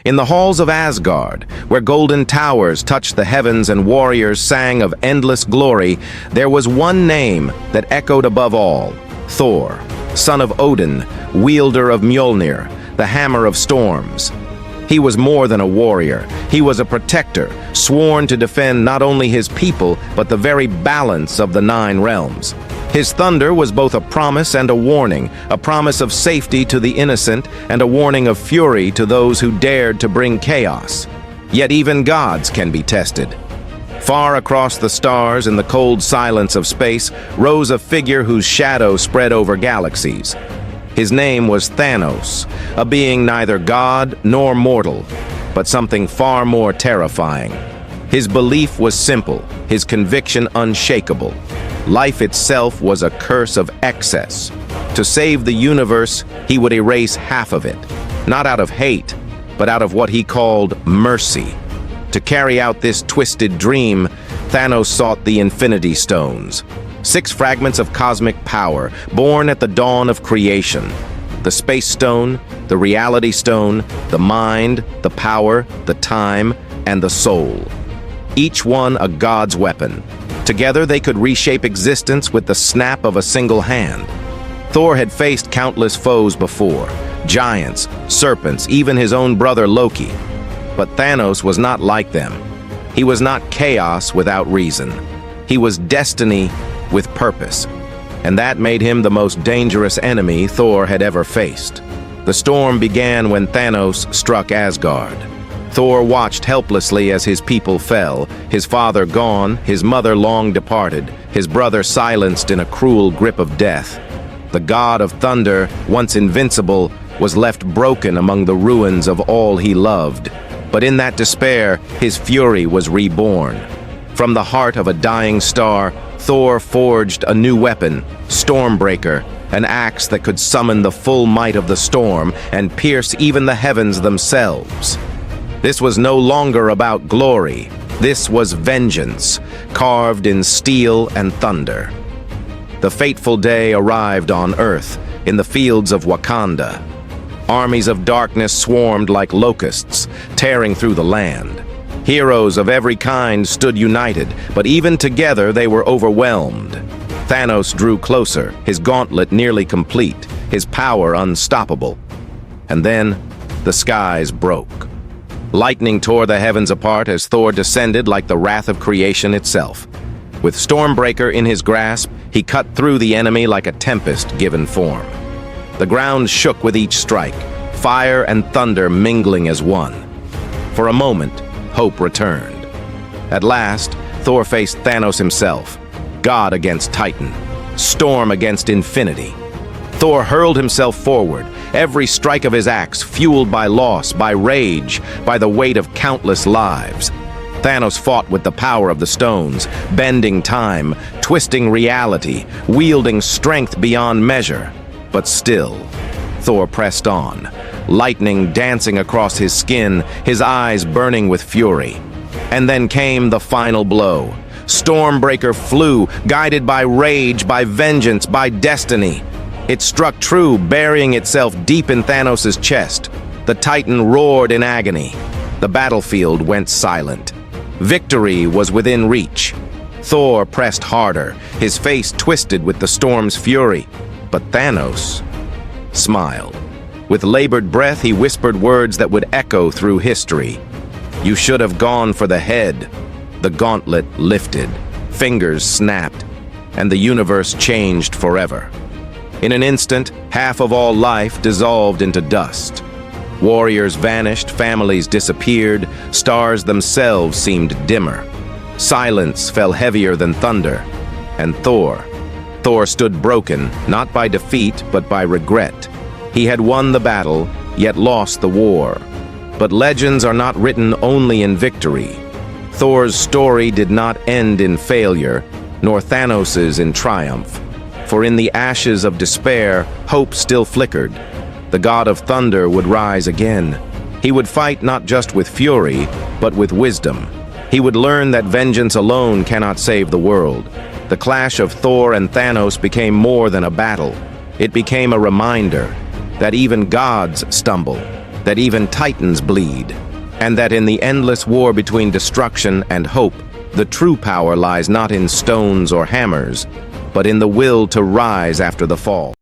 In the halls of Asgard, where golden towers touched the heavens and warriors sang of endless glory, there was one name that echoed above all: Thor, son of Odin, wielder of Mjolnir, the hammer of storms. He was more than a warrior. He was a protector, sworn to defend not only his people, but the very balance of the 9 realms. His thunder was both a promise and a warning, a promise of safety to the innocent and a warning of fury to those who dared to bring chaos. Yet even gods can be tested. Far across the stars in the cold silence of space rose a figure whose shadow spread over galaxies. His name was Thanos, a being neither god nor mortal, but something far more terrifying. His belief was simple, his conviction unshakable. Life itself was a curse of excess. To save the universe, he would erase half of it, not out of hate, but out of what he called mercy. To carry out this twisted dream, Thanos sought the Infinity Stones, 6 fragments of cosmic power, born at the dawn of creation. The Space Stone, the Reality Stone, the Mind, the Power, the Time, and the Soul. Each one a god's weapon. Together they could reshape existence with the snap of a single hand. Thor had faced countless foes before, giants, serpents, even his own brother Loki. But Thanos was not like them. He was not chaos without reason. He was destiny with purpose, and that made him the most dangerous enemy Thor had ever faced. The storm began when Thanos struck Asgard. Thor watched helplessly as his people fell, his father gone, his mother long departed, his brother silenced in a cruel grip of death. The god of thunder, once invincible, was left broken among the ruins of all he loved. But in that despair, his fury was reborn. From the heart of a dying star, Thor forged a new weapon, Stormbreaker, an axe that could summon the full might of the storm and pierce even the heavens themselves. This was no longer about glory. This was vengeance, carved in steel and thunder. The fateful day arrived on Earth, in the fields of Wakanda. Armies of darkness swarmed like locusts, tearing through the land. Heroes of every kind stood united, but even together they were overwhelmed. Thanos drew closer, his gauntlet nearly complete, his power unstoppable. And then, the skies broke. Lightning tore the heavens apart as Thor descended like the wrath of creation itself. With Stormbreaker in his grasp, he cut through the enemy like a tempest given form. The ground shook with each strike, fire and thunder mingling as one. For a moment, hope returned. At last, Thor faced Thanos himself, God against Titan, storm against infinity. Thor hurled himself forward, every strike of his axe fueled by loss, by rage, by the weight of countless lives. Thanos fought with the power of the stones, bending time, twisting reality, wielding strength beyond measure. But still, Thor pressed on, lightning dancing across his skin, his eyes burning with fury. And then came the final blow. Stormbreaker flew, guided by rage, by vengeance, by destiny. It struck true, burying itself deep in Thanos' chest. The Titan roared in agony. The battlefield went silent. Victory was within reach. Thor pressed harder, his face twisted with the storm's fury. But Thanos smiled. With labored breath, he whispered words that would echo through history. "You should have gone for the head." The gauntlet lifted, fingers snapped, and the universe changed forever. In an instant, half of all life dissolved into dust. Warriors vanished, families disappeared, stars themselves seemed dimmer. Silence fell heavier than thunder, and Thor stood broken, not by defeat, but by regret. He had won the battle, yet lost the war. But legends are not written only in victory. Thor's story did not end in failure, nor Thanos's in triumph. For in the ashes of despair, hope still flickered. The god of thunder would rise again. He would fight not just with fury, but with wisdom. He would learn that vengeance alone cannot save the world. The clash of Thor and Thanos became more than a battle. It became a reminder that even gods stumble, that even titans bleed, and that in the endless war between destruction and hope, the true power lies not in stones or hammers, but in the will to rise after the fall.